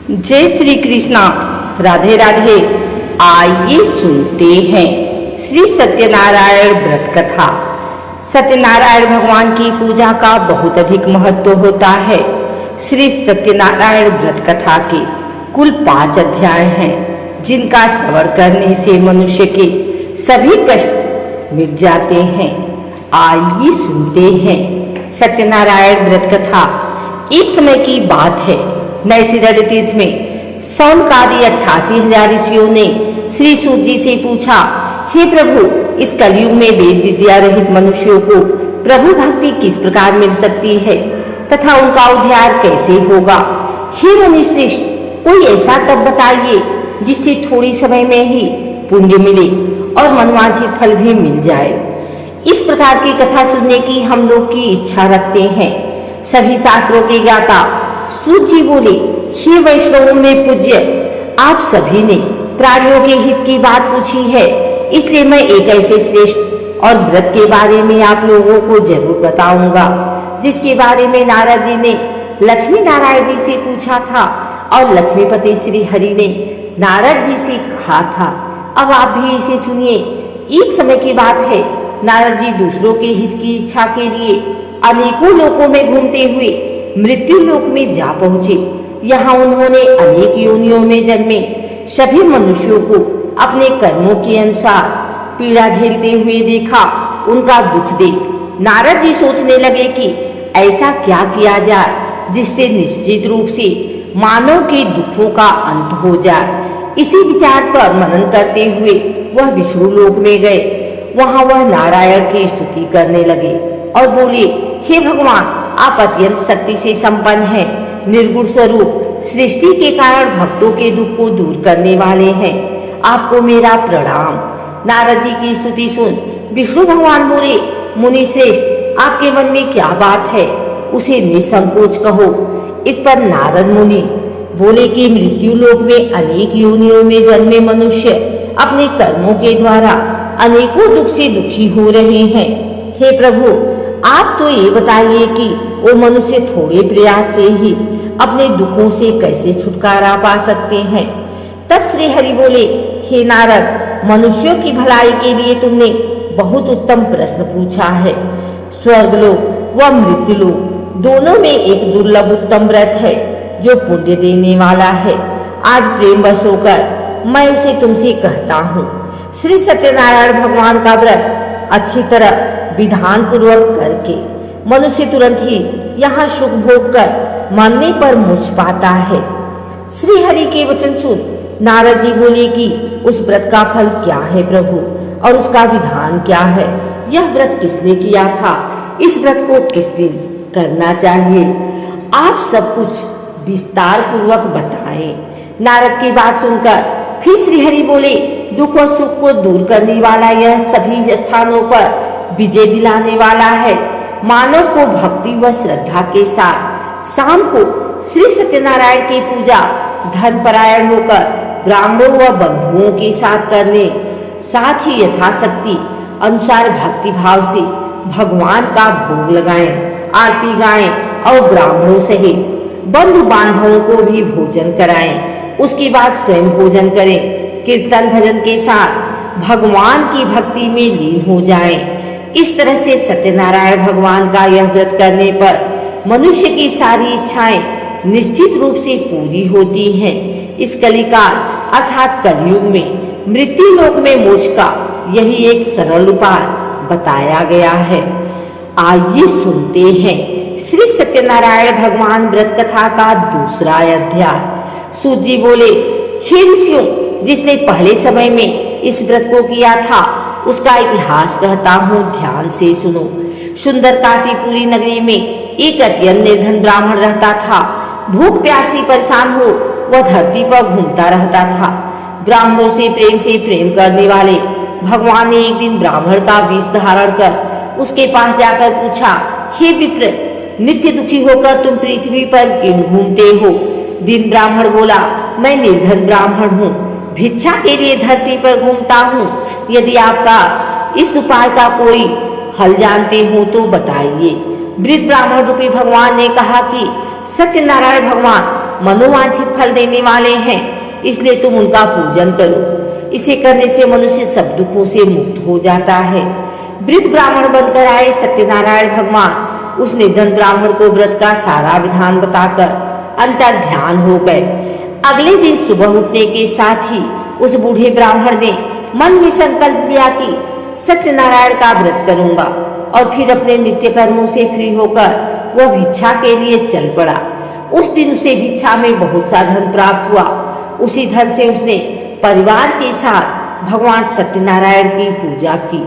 जय श्री कृष्णा। राधे राधे। आइए सुनते हैं श्री सत्यनारायण व्रत कथा। सत्यनारायण भगवान की पूजा का बहुत अधिक महत्व होता है। श्री सत्यनारायण व्रत कथा के कुल 5 अध्याय हैं, जिनका श्रवण करने से मनुष्य के सभी कष्ट मिट जाते हैं। आइए सुनते हैं सत्यनारायण व्रत कथा। एक समय की बात है, नैषधीय तीर्थ में सौनकादि 88,000 ऋषियों ने श्री सूत जी से पूछा, हे प्रभु, इस कलयुग में वेद विद्या रहित मनुष्यों को प्रभु भक्ति किस प्रकार मिल सकती है तथा उनका उद्धार कैसे होगा? हे मुनि श्रेष्ठ, कोई ऐसा तप बताइए जिससे थोड़ी समय में ही पुण्य मिले और मनवांछित फल भी मिल जाए। इस प्रकार की कथा सुनने की हम लोग की इच्छा रखते हैं। सभी शास्त्रों के ज्ञाता सूत जी बोले, हे वैष्णवों में पूज्य, आप सभी ने प्राणियों के हित की बात पूछी है, इसलिए मैं एक ऐसे श्रेष्ठ और व्रत के बारे में आप लोगों को जरूर बताऊंगा, जिसके बारे में नारद जी ने लक्ष्मी नारायण जी से पूछा था और लक्ष्मीपति श्री हरि ने नारद जी से कहा था। अब आप भी इसे सुनिए। एक समय की बात है, नारद जी दूसरों के हित की इच्छा के लिए अनेकों लोकों में घूमते हुए मृत्यु लोक में जा पहुंचे। यहाँ उन्होंने अनेक योनियों में जन्मे सभी मनुष्यों को अपने कर्मों के अनुसार पीड़ा झेलते हुए देखा। उनका दुख देख नारद जी सोचने लगे कि ऐसा क्या किया जाए जिससे निश्चित रूप से मानव के दुखों का अंत हो जाए। इसी विचार पर मनन करते हुए वह विष्णु लोक में गए। वहाँ वह नारायण की स्तुति करने लगे और बोले, हे भगवान, आप अत्यंत शक्ति से संपन्न हैं, निर्गुण स्वरूप, सृष्टि के कारण भक्तों के दुख को दूर करने वाले हैं। आपको मेरा प्रणाम। नारद जी की स्तुति सुन विष्णु भगवान बोले, मुनि श्रेष्ठ, आपके मन में क्या बात है, उसे निसंकोच कहो। इस पर नारद मुनि बोले कि मृत्यु लोक में अनेक योनियों में जन्मे मनुष्य अपने कर्मों के द्वारा अनेकों दुख से दुखी हो रहे हैं। हे प्रभु, आप तो ये बताइए कि वो मनुष्य थोड़े प्रयास से ही अपने दुखों से कैसे छुटकारा पा सकते हैं। तब श्री हरि बोले, हे नारद, मनुष्यों की भलाई के लिए तुमने बहुत उत्तम प्रश्न पूछा है। स्वर्गलोक व मृत्युलोक दोनों में एक दुर्लभ उत्तम व्रत है जो पुण्य देने वाला है। आज प्रेमवश होकर मैं उसे तुमसे कहता हूँ। श्री सत्यनारायण भगवान का व्रत अच्छी तरह विधान पूर्वक करके मनुष्य तुरंत ही यहाँ सुख भोग कर मरने पर मुझ पाता है। श्री हरि के वचन सुन नारद जी बोले कि उस व्रत का फल क्या है प्रभु, और उसका विधान क्या है? यह व्रत किसने किया था? इस व्रत को किस दिन करना चाहिए? आप सब कुछ विस्तार पूर्वक बताएं। नारद की बात सुनकर फिर श्री हरि बोले, दुख और सुख को दूर करने वाला यह सभी स्थानों पर विजय दिलाने वाला है। मानव को भक्ति व श्रद्धा के साथ शाम को श्री सत्यनारायण की पूजा धर्मपरायण होकर ब्राह्मणों व बंधुओं के साथ करने, साथ ही यथाशक्ति अनुसार भक्ति भाव से भगवान का भोग लगाएं, आरती गाएं और ब्राह्मणों सहित बंधु बांधवों को भी भोजन कराएं। उसके बाद स्वयं भोजन करें। कीर्तन भजन के साथ भगवान की भक्ति में लीन हो जाएं। इस तरह से सत्यनारायण भगवान का यह व्रत करने पर मनुष्य की सारी इच्छाएं निश्चित रूप से पूरी होती हैं। इस कलिकाल अर्थात कलयुग में मृत्यु लोक में मोक्ष का यही एक सरल उपाय बताया गया है। आइए सुनते हैं श्री सत्यनारायण भगवान व्रत कथा का दूसरा अध्याय। सूत जी बोले, हे ऋषियों, जिसने पहले समय में इस व्रत को किया था उसका इतिहास कहता हूँ, ध्यान से सुनो। सुंदर काशीपुरी नगरी में एक अत्यंत निर्धन ब्राह्मण रहता था। भूख प्यास से परेशान हो वह धरती पर घूमता रहता था। ब्राह्मणों से प्रेम करने वाले भगवान ने एक दिन ब्राह्मण का वेश धारण कर उसके पास जाकर पूछा, हे विप्र, नित्य दुखी होकर तुम पृथ्वी पर क्यों घूमते हो? दिन ब्राह्मण बोला, मैं निर्धन ब्राह्मण हूँ, भिक्षा के लिए धरती पर घूमता हूँ। यदि आपका इस उपाय का कोई हल जानते हो तो बताइए। वृद्ध ब्राह्मण रूपी भगवान ने कहा कि सत्यनारायण भगवान मनोवांछित फल देने वाले हैं, इसलिए तुम उनका पूजन करो। इसे करने से मनुष्य सब दुखों से मुक्त हो जाता है। वृद्ध ब्राह्मण बनकर आए सत्यनारायण भगवान उस निर्धन ब्राह्मण को व्रत का सारा विधान बताकर अंतर ध्यान हो गए। अगले दिन सुबह उठने के साथ ही उस बूढ़े ब्राह्मण ने मन में संकल्प लिया कि सत्यनारायण का व्रत करूंगा, और फिर अपने नित्य कर्मों से फ्री होकर वह भिक्षा के लिए चल पड़ा। उस दिन उसे भिक्षा में बहुत सा धन प्राप्त हुआ। उसी धन से उसने परिवार के साथ भगवान सत्यनारायण की पूजा की,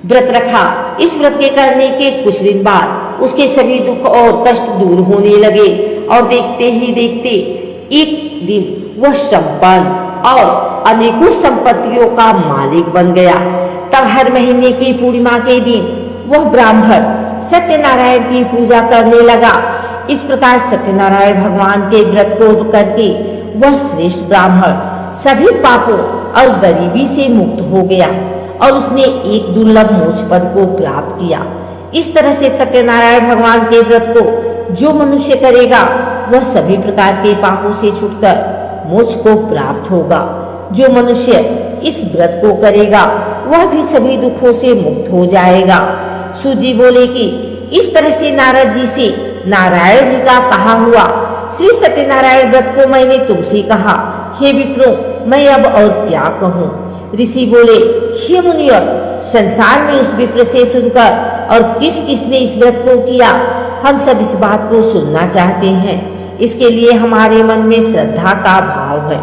व्रत रखा। इस व्रत के करने के कुछ दिन बाद उसके सभी दुख और कष्ट दूर होने लगे, और देखते ही देखते एक दिन वह संपन्न और अनेकों संपत्तियों का मालिक बन गया। तब हर महीने की पूर्णिमा के दिन वह ब्राह्मण सत्यनारायण की पूजा करने लगा। इस प्रकार सत्यनारायण भगवान के व्रत को करके वह श्रेष्ठ ब्राह्मण सभी पापों और गरीबी से मुक्त हो गया, और उसने एक दुर्लभ मोक्ष पद को प्राप्त किया। इस तरह से सत्यनारायण भगवान के व्रत को जो मनुष्य करेगा वह सभी प्रकार के पापों से छूटकर मोक्ष को प्राप्त होगा। जो मनुष्य इस व्रत को करेगा वह भी सभी दुखों से मुक्त हो जाएगा। सूत जी बोले कि इस तरह से नारद जी से नारायण जी का कहा हुआ श्री सत्यनारायण व्रत को मैंने तुमसे कहा। हे विप्रो, मैं अब और क्या कहूँ। ऋषि बोले, हे मुनियों, संसार में उस विप्र से सुनकर और किस किसने इस व्रत को किया, हम सब इस बात को सुनना चाहते हैं। इसके लिए हमारे मन में श्रद्धा का भाव है।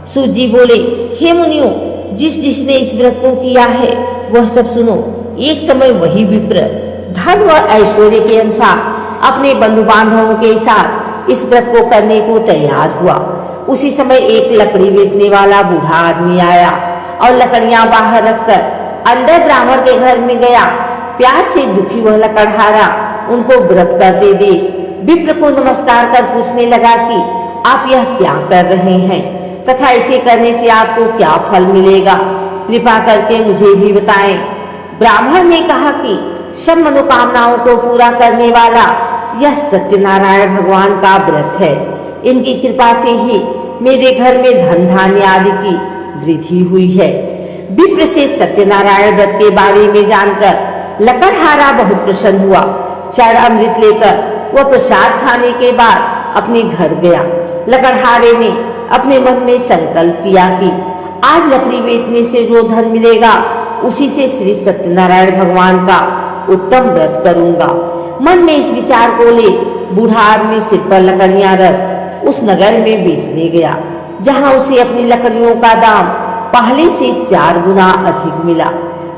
सूत जी बोले, हे मुनियों, जिसने इस व्रत को किया है वह सब सुनो। एक समय वही विप्र धन व ऐश्वर्य के अनुसार अपने बंधु बांधवों के साथ इस व्रत को करने को तैयार हुआ। उसी समय एक लकड़ी बेचने वाला बूढ़ा आदमी आया और लकड़ियां बाहर रखकर अंदर ब्राह्मण के घर में गया। प्यास से दुखी वह लकड़हारा उनको व्रत करते देख विप्र को नमस्कार कर पूछने लगा कि आप यह क्या कर रहे हैं तथा इसे करने से आपको क्या फल मिलेगा, कृपा करके मुझे भी बताएं। ब्राह्मण ने कहा कि सब मनोकामनाओं को पूरा करने वाला यह सत्यनारायण भगवान का व्रत है। इनकी कृपा से ही मेरे घर में धन धान्य आदि की वृद्धि हुई है। विप्र से सत्यनारायण व्रत के बारे में जानकर लकड़हारा बहुत प्रसन्न हुआ। चढ़ अमृत लेकर वह प्रसाद खाने के बाद अपने घर गया। लकड़हारे ने अपने मन में संकल्प किया कि आज लकड़ी बेचने से जो धन मिलेगा उसी से श्री सत्यनारायण भगवान का उत्तम व्रत करूंगा। मन में इस विचार को ले बूढ़ा आदमी सिर पर लकड़ियां रख उस नगर में बेचने गया, जहां उसे अपनी लकड़ियों का दाम पहले से 4 गुना अधिक मिला।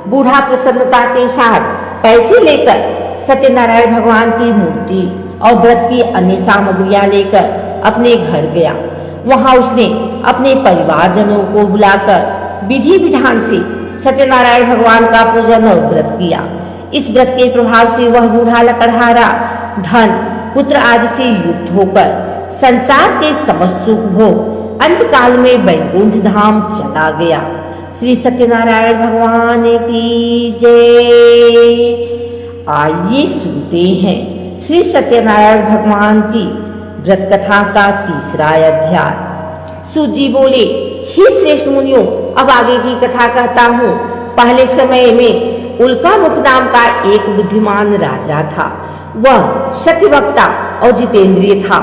बूढ़ा प्रसन्नता के साथ पैसे लेकर सत्यनारायण भगवान की मूर्ति और व्रत की अन्य सामग्रियां लेकर अपने घर गया। वहां उसने अपने परिवारजनों को बुलाकर विधि विधान से सत्यनारायण भगवान का पूजन और व्रत किया। इस व्रत के प्रभाव से वह बूढ़ा लकड़हारा धन पुत्र आदि से युक्त होकर संसार के समस्त सुख भोग अंत काल में वैकुंठ धाम चला गया। श्री सत्यनारायण भगवान की जय। आइए सुनते हैं श्री सत्यनारायण भगवान की व्रत कथा का 3रा अध्याय। सूत जी बोले, हे श्रेष्ठ मुनियों, अब आगे की कथा कहता हूँ। पहले समय में उल्कामुख नाम का एक बुद्धिमान राजा था। वह सत्यवक्ता और जितेंद्रिय था।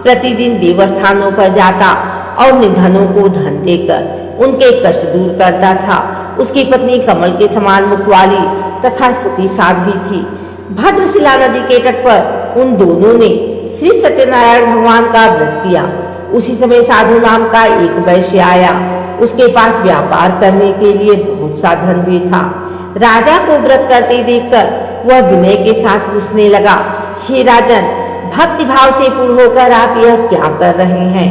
प्रतिदिन देवस्थानों पर जाता और निर्धनों को धन देकर उनके कष्ट दूर करता था। उसकी पत्नी कमल के समान मुख वाली तथा सती साध्वी थी। भद्रशिला नदी के तट पर उन दोनों ने श्री सत्यनारायण भगवान का व्रत किया। उसी समय साधु नाम का एक वैश्य आया। उसके पास व्यापार करने के लिए बहुत सा धन भी था। राजा को व्रत करते देखकर वह विनय के साथ पूछने लगा, हे राजन, भक्ति भाव से पूर्ण होकर आप यह क्या कर रहे हैं?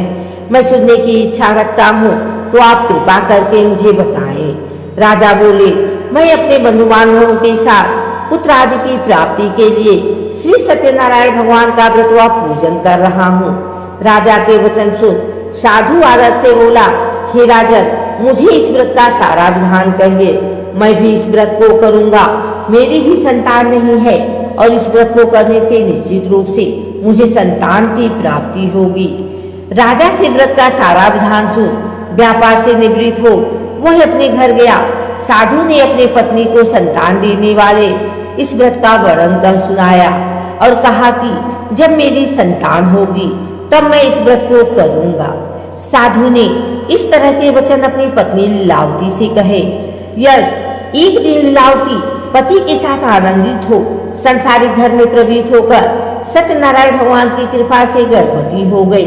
मैं सुनने की इच्छा रखता हूँ, तो आप कृपा करके मुझे बताएं। राजा बोले, मैं अपने बंधु बांधवों के साथ पुत्र आदि की प्राप्ति के लिए श्री सत्यनारायण भगवान का व्रत व पूजन कर रहा हूँ। राजा के वचन सुन साधु आदर से बोला, हे राजन, मुझे इस व्रत का सारा विधान कहिए। मैं भी इस व्रत को करूंगा। मेरी भी संतान नहीं है और इस व्रत को करने से निश्चित रूप से मुझे संतान की प्राप्ति होगी। राजा से व्रत का सारा विधान सुन व्यापार से निवृत्त हो वह अपने घर गया। साधु ने अपनी पत्नी को संतान देने वाले इस व्रत का वर्णन कर सुनाया और कहा कि जब मेरी संतान होगी तब मैं इस व्रत को करूंगा। साधु ने इस तरह के वचन अपनी पत्नी लीलावती से कहे। यह एक दिन लीलावती पति के साथ आनंदित हो संसारिक धर्म में प्रवृत्त होकर सत्यनारायण भगवान की कृपा से गर्भवती हो गई।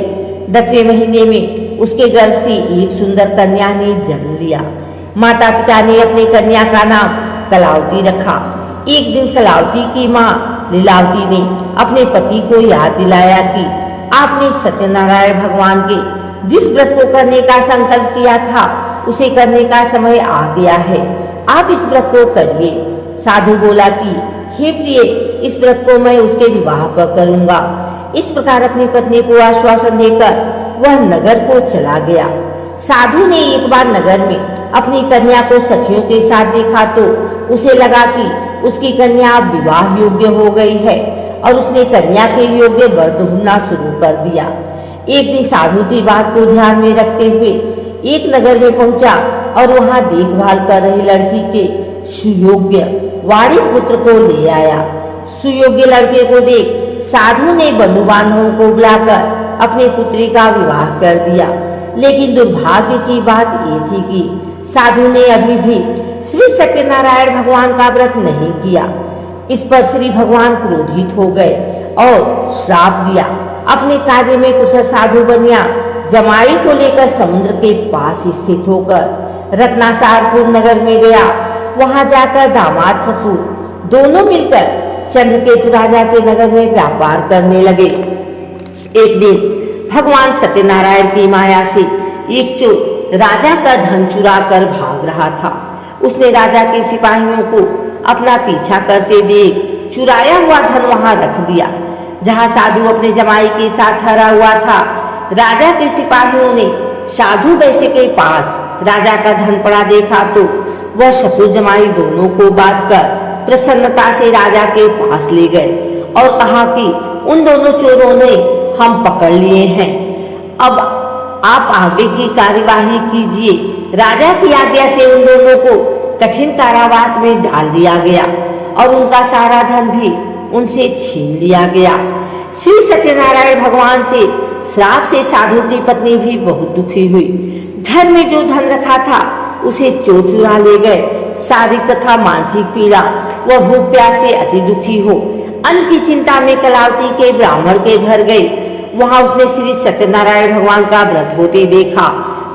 10वें महीने में उसके गर्भ से एक सुंदर कन्या ने जन्म लिया। माता पिता ने अपनी कन्या का नाम कलावती रखा। एक दिन कलावती की माँ लीलावती ने अपने पति को याद दिलाया कि आपने सत्यनारायण भगवान के जिस व्रत को करने का संकल्प किया था उसे करने का समय आ गया है, आप इस व्रत को करिए। साधु बोला कि हे प्रिय, इस व्रत को मैं उसके विवाह पर करूंगा। इस प्रकार अपनी पत्नी को आश्वासन देकर वह नगर को चला गया। साधु ने एक बार नगर में अपनी कन्या को सखियों के साथ देखा तो उसे लगा कि उसकी कन्या अब विवाह योग्य हो गई है और उसने कन्या के योग्य वर ढूंढना शुरू कर दिया। एक दिन साधु की बात को ध्यान में रखते हुए एक नगर में पहुंचा और वहां देखभाल कर रही लड़की के सुयोग्य वाणी पुत्र को ले आया। सुयोग्य लड़के को देख साधु ने बंधु बांधवों को बुलाकर अपनी पुत्री का विवाह कर दिया। लेकिन दुर्भाग्य की बात ये थी कि साधु ने अभी भी श्री सत्यनारायण भगवान का व्रत नहीं किया। इस पर श्री भगवान क्रोधित हो गए और श्राप दिया। अपने कार्य में कुशल साधु बनिया जमाई को लेकर समुद्र के पास स्थित होकर रत्नासारपुर नगर में गया। वहां जाकर दामाद ससुर दोनों मिलकर चंद्रकेतु राजा के नगर में व्यापार करने लगे। एक दिन भगवान सत्यनारायण की माया से एक चोर राजा का धन चुरा कर भाग रहा था। उसने राजा के सिपाहियों को अपना पीछा करते देख चुराया हुआ धन वहां रख दिया जहां साधु अपने जमाई के साथ ठहरा हुआ था। राजा के सिपाहियों ने साधु वैश्य के पास राजा का धन पड़ा देखा तो वह ससुर जमाई दोनों को बांधकर प्रसन्नता से राजा के पास ले गए और कहा कि उन दोनों चोरों ने हम पकड़ लिए हैं, अब आप आगे की कार्यवाही कीजिए। राजा की आज्ञा से उन दोनों को कठिन कारावास में डाल दिया गया और उनका सारा धन भी उनसे छीन लिया गया। श्री सत्यनारायण भगवान से श्राप से साधु की पत्नी भी बहुत दुखी हुई। घर में जो धन रखा था उसे चोर चुरा ले गए। शारीरिक तथा मानसिक पीड़ा व भूख प्यास से अति दुखी हो अन्न की चिंता में कलावती के ब्राह्मण के घर गई। वहां उसने श्री सत्यनारायण भगवान का व्रत होते देखा,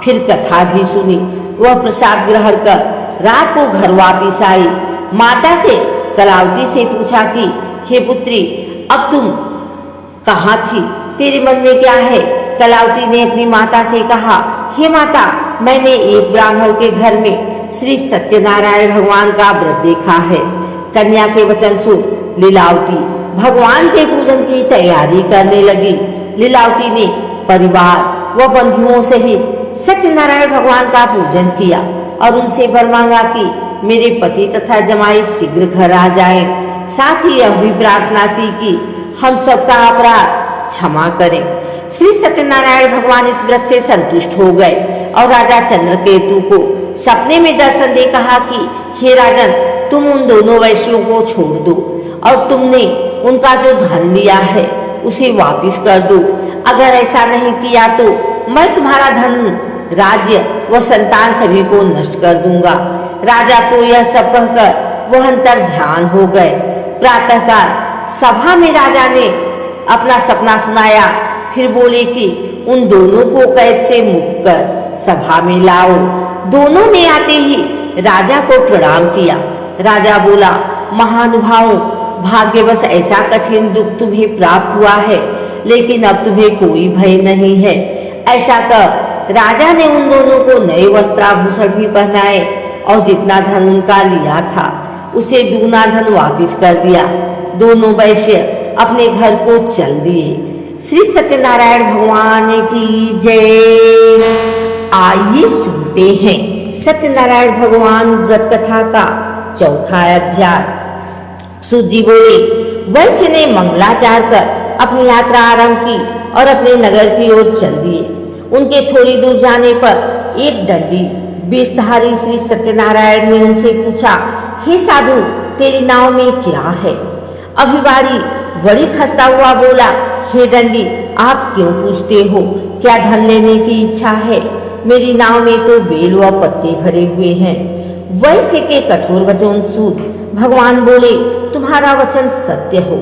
फिर कथा भी सुनी। वह प्रसाद ग्रहण कर रात को घर वापिस आई। माता के कलावती से पूछा कि हे पुत्री, अब तुम कहाँ थी, तेरे मन में क्या है? कलावती ने अपनी माता से कहा, हे माता, मैंने एक ब्राह्मण के घर में श्री सत्यनारायण भगवान का व्रत देखा है। कन्या के वचन सुन लीलावती भगवान के पूजन की तैयारी करने लगी। लीलावती ने परिवार व बंधुओं सहित सत्यनारायण भगवान का पूजन किया और उनसे वर मांगा कि मेरे पति तथा जमाई शीघ्र घर आ जाएं। साथ ही यह भी प्रार्थना की कि हम सबका अपराध क्षमा करें। श्री सत्यनारायण भगवान इस व्रत से संतुष्ट हो गए और राजा चंद्रकेतु को सपने में दर्शन दे कहा कि हे राजन, तुम उन दोनों वैश्यों को छोड़ दो और तुमने उनका जो धन लिया है उसे वापिस कर दो। अगर ऐसा नहीं किया तो मैं तुम्हारा धन, राज्य व संतान सभी को नष्ट कर दूंगा। राजा को यह सब कहकर वह अंतर ध्यान हो गए। प्रातःकाल सभा में राजा ने अपना सपना सुनाया, फिर बोले कि उन दोनों को कैद से मुक्त कर सभा में लाओ। दोनों ने आते ही राजा को प्रणाम किया। राजा बोला, महानुभावों, भाग्यवश ऐसा कठिन दुख तुम्हें प्राप्त हुआ है, लेकिन अब तुम्हें कोई भय नहीं है। ऐसा कर राजा ने उन दोनों को नए वस्त्राभूषण भी पहनाए और जितना धन उनका लिया था उसे दुगना धन वापिस कर दिया। दोनों वैश्य अपने घर को चल दिए। श्री सत्यनारायण भगवान की जय। आइए सुनते हैं सत्यनारायण भगवान व्रत कथा का चौथा अध्याय। सूत जी बोले, वैश्य ने मंगलाचार कर अपनी यात्रा आरंभ की और अपने नगर की ओर चल दिए। उनके थोड़ी दूर जाने पर एक दंडी बेशधारी श्री सत्यनारायण ने उनसे पूछा, हे साधु, तेरी नाव में क्या है? अभिवारी बड़ी खस्ता हुआ बोला, हे दंडी, आप क्यों पूछते हो? क्या धन लेने की इच्छा है? मेरी नाव में तो बेल व पत्ते भरे हुए हैं। वैश्य के कठोर वचन सुन भगवान बोले, तुम्हारा वचन सत्य हो।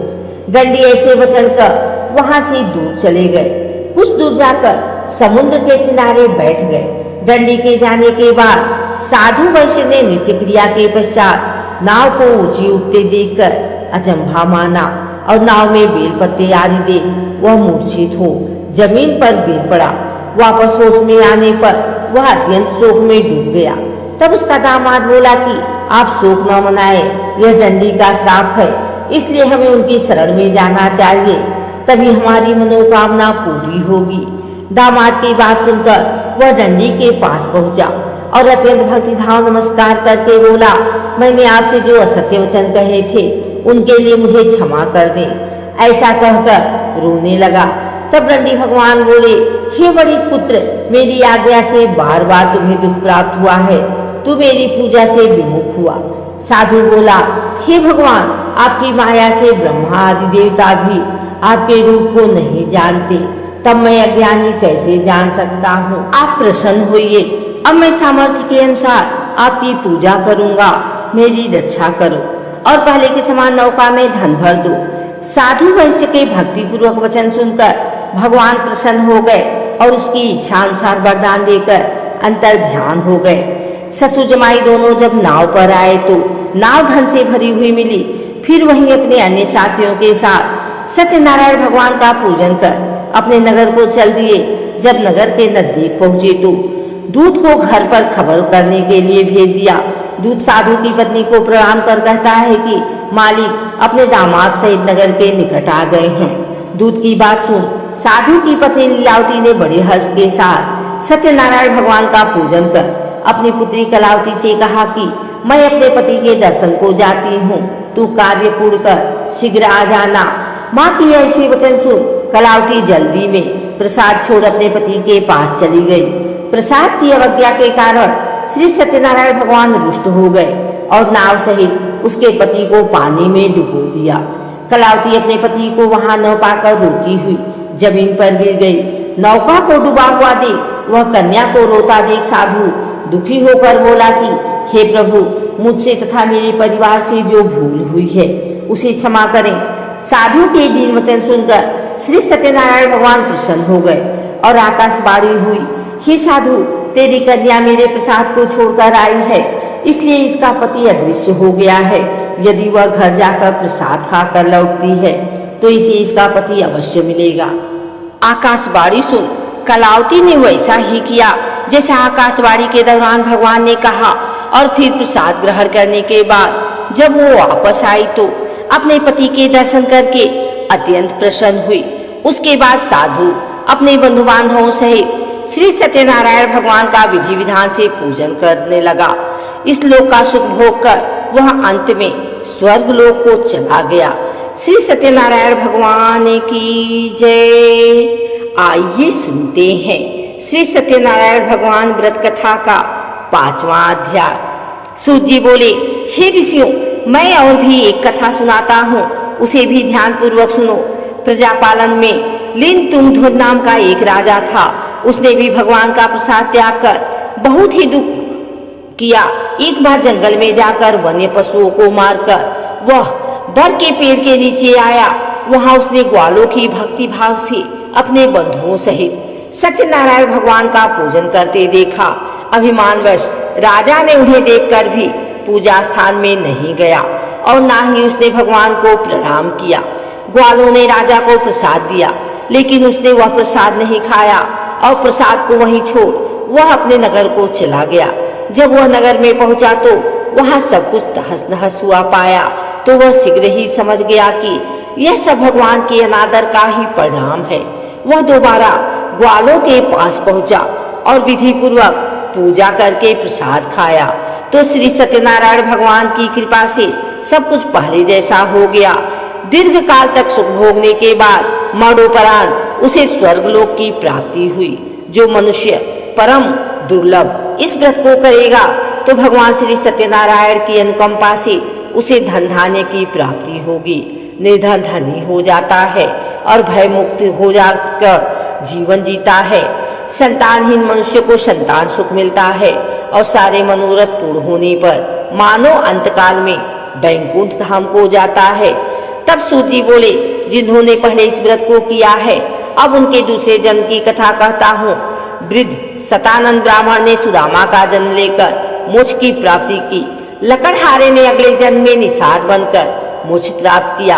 दंडी ऐसे वचन कर वहां से दूर चले गए। कुछ दूर जाकर समुद्र के किनारे बैठ गए। दंडी के जाने के बाद साधु वैश्य ने नित्य क्रिया के पश्चात नाव को ऊंची उठते देखकर अचंभा माना और नाव में बेल पत्ते आदि देख वह मूर्छित हो जमीन पर गिर पड़ा। वापस होश में आने पर वह अत्यंत शोक में डूब गया। तब उसका दामाद बोला कि आप शोक न मनाए, यह दंडी का श्राप है, इसलिए हमें उनकी शरण में जाना चाहिए, तभी हमारी मनोकामना पूरी होगी। दामाद की बात सुनकर वह दंडी के पास पहुंचा और अत्यंत भक्तिभाव नमस्कार करके बोला, मैंने आपसे जो असत्य वचन कहे थे उनके लिए मुझे क्षमा कर दें। ऐसा कहकर रोने लगा। तब दंडी भगवान बोले, हे बड़ी पुत्र, मेरी आज्ञा से बार बार तुम्हें दुख प्राप्त हुआ है, तू मेरी पूजा से विमुख हुआ। साधु बोला, हे भगवान, आपकी माया से ब्रह्मा आदि देवता भी आपके रूप को नहीं जानते, तब मैं अज्ञानी कैसे जान सकता हूँ? आप प्रसन्न होइए, अब मैं सामर्थ्य के अनुसार आपकी पूजा करूँगा, मेरी रक्षा करो और पहले के समान नौका में धन भर दो। साधु वैश्य के भक्ति पूर्वक वचन सुनकर भगवान प्रसन्न हो गए और उसकी इच्छा अनुसार वरदान देकर अंतर ध्यान हो गए। ससुर जमाई दोनों जब नाव पर आए तो नाव धन से भरी हुई मिली। फिर वहीं अपने अन्य साथियों के साथ सत्यनारायण भगवान का पूजन कर अपने नगर को चल दिए। जब नगर के नजदीक पहुंचे तो दूत को घर पर खबर करने के लिए भेज दिया। दूत साधु की पत्नी को प्रणाम कर कहता है कि मालिक अपने दामाद सहित नगर के निकट आ गए हैं। दूत की बात सुन साधु की पत्नी लीलावती ने बड़े हर्ष के साथ सत्यनारायण भगवान का पूजन कर अपनी पुत्री कलावती से कहा कि मैं अपने पति के दर्शन को जाती हूँ, तू कार्य पूर्ण कर शीघ्र आ जाना। माँ की ऐसे वचन सुन कलावती जल्दी में प्रसाद छोड़ अपने पति के पास चली गई। प्रसाद की अवज्ञा के कारण श्री सत्यनारायण भगवान रुष्ट हो गए और नाव सहित उसके पति को पानी में डुबो दिया। कलावती अपने पति को वहां न पाकर रोती हुई जमीन पर गिर गई। नौका को डूबा हुआ देख वह कन्या को रोता देख साधु दुखी होकर बोला कि हे प्रभु, मुझसे तथा मेरे परिवार से जो भूल हुई है उसे क्षमा करें। साधु के दीन वचन सुनकर श्री सत्यनारायण भगवान प्रसन्न हो गए और आकाशवाणी हुई, हे साधु, तेरी कन्या मेरे प्रसाद को छोड़कर आई है, इसलिए इसका पति अदृश्य हो गया है। यदि वह घर जाकर प्रसाद खाकर लौटती है तो इसे इसका पति अवश्य मिलेगा। आकाशवाणी सुन कलावती ने वैसा ही किया जैसा आकाशवाणी के दौरान भगवान ने कहा और फिर प्रसाद ग्रहण करने के बाद जब वो वापस आई तो अपने पति के दर्शन करके अत्यंत प्रसन्न हुई। उसके बाद साधु अपने बंधु बांधवों सहित श्री सत्यनारायण भगवान का विधि विधान से पूजन करने लगा। इस लोक का सुख भोग कर वह अंत में स्वर्ग लोक को चला गया। श्री सत्यनारायण भगवान की जय। आइए सुनते हैं श्री सत्यनारायण भगवान व्रत कथा का 5वां अध्याय। सूत जी बोले, हे ऋषियों, मैं और भी एक कथा सुनाता हूँ, उसे भी ध्यान पूर्वक सुनो। प्रजापालन में लीन तुंगध्वज नाम का एक राजा था। उसने भी भगवान का प्रसाद त्याग कर बहुत ही दुख किया। एक बार जंगल में जाकर वन्य पशुओं को मारकर वह बर के पेड़ के नीचे आया। वहां उसने ग्वालों की भक्ति भाव से अपने बंधुओं सहित सत्यनारायण भगवान का पूजन करते देखा। अभिमानवश राजा ने उन्हें देखकर भी पूजा स्थान में नहीं गया और ना ही उसने भगवान को प्रणाम किया। ग्वालों ने राजा को प्रसाद दिया, लेकिन उसने वह प्रसाद नहीं खाया और प्रसाद को वहीं छोड़ वह अपने नगर को चला गया। जब वह नगर में पहुंचा तो वहां सब कुछ तहस नहस हुआ पाया तो वह शीघ्र ही समझ गया कि यह सब भगवान के अनादर का ही परिणाम है। वह दोबारा ग्वालों के पास पहुंचा और विधि पूर्वक पूजा करके प्रसाद खाया तो श्री सत्यनारायण भगवान की कृपा से सब कुछ पहले जैसा हो गया। दीर्घ काल तक सुख भोगने के बाद मरणोपरांत उसे स्वर्गलोक की प्राप्ति हुई। जो मनुष्य परम दुर्लभ इस व्रत को करेगा तो भगवान श्री सत्यनारायण की अनुकंपा से उसे धन धान्य की प्राप्ति होगी। निर्धन धनी हो जाता है और भय मुक्त हो जाकर जीवन जीता है। संतानहीन मनुष्य को संतान सुख मिलता है और सारे मनोरथ पूर्ण होने पर मानव अंतकाल में वैकुंठ धाम को जाता है। तब सूत जी बोले, जिन्होंने पहले इस व्रत को किया है अब उनके दूसरे जन्म की कथा कहता हूँ। वृद्ध सतानंद ब्राह्मण ने सुदामा का जन्म लेकर मोक्ष की प्राप्ति की। लकड़हारे ने अगले जन्म में निषाद बनकर मोक्ष प्राप्त किया।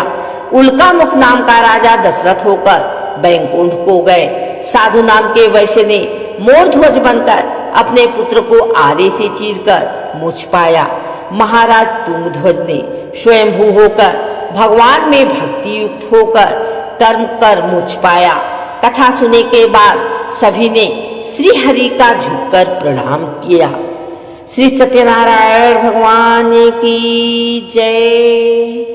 उल्का मुख नाम का राजा दशरथ होकर वैकुंठ को गए। साधु नाम के वैश्य ने मोर ध्वज बनकर अपने पुत्र को आरे से चीरकर मोक्ष पाया। महाराज तुंगध्वज ने स्वयंभू होकर भगवान में भक्ति युक्त होकर कर्म कर मोक्ष पाया। कथा सुनने के बाद सभी ने श्री हरि का झुककर प्रणाम किया। श्री सत्यनारायण भगवान की जय।